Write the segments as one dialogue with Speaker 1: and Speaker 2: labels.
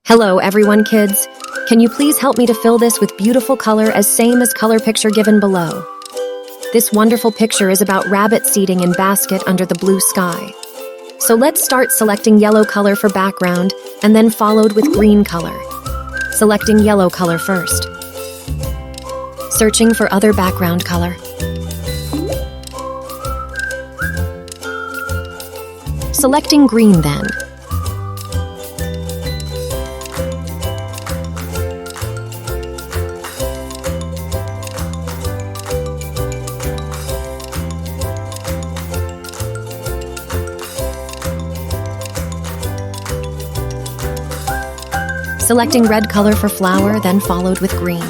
Speaker 1: Hello everyone, kids. Can you please help me to fill this with beautiful color as same as color picture given below? This wonderful picture is about rabbits seating in basket under the blue sky. So let's start selecting yellow color for background and then followed with green color. Selecting yellow color first. Searching for other background color. Selecting green then. Selecting red color for flower, then followed with green.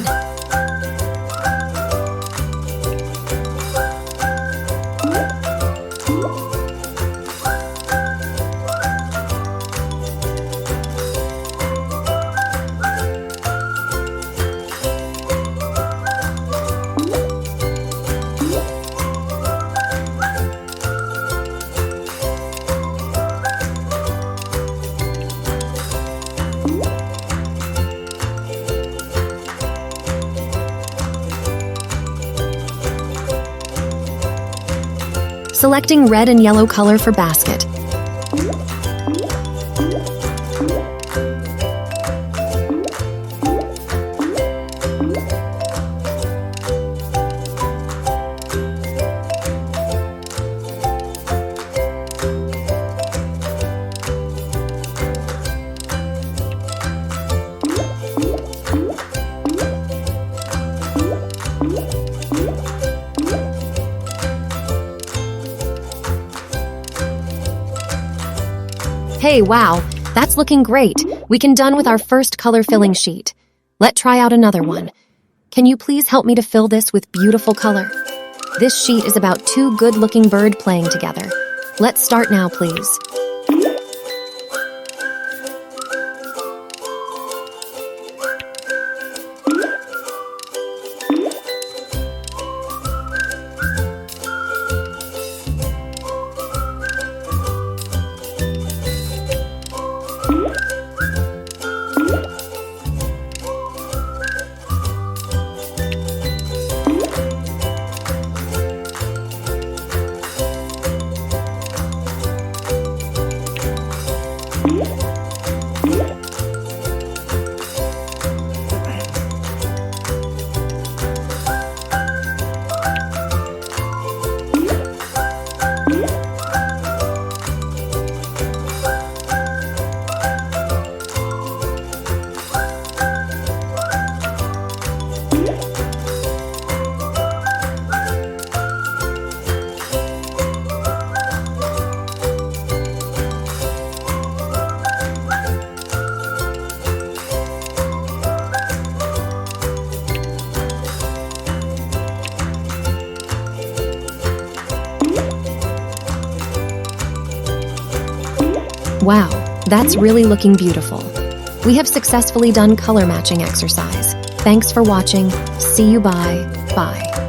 Speaker 1: Selecting red and yellow color for basket. Hey, wow, that's looking great. We can done with our first color filling sheet. Let's try out another one. Can you please help me to fill this with beautiful color? This sheet is about two good-looking birds playing together. Let's start now, please. Wow, that's really looking beautiful. We have successfully done color matching exercise. Thanks for watching. See you, bye.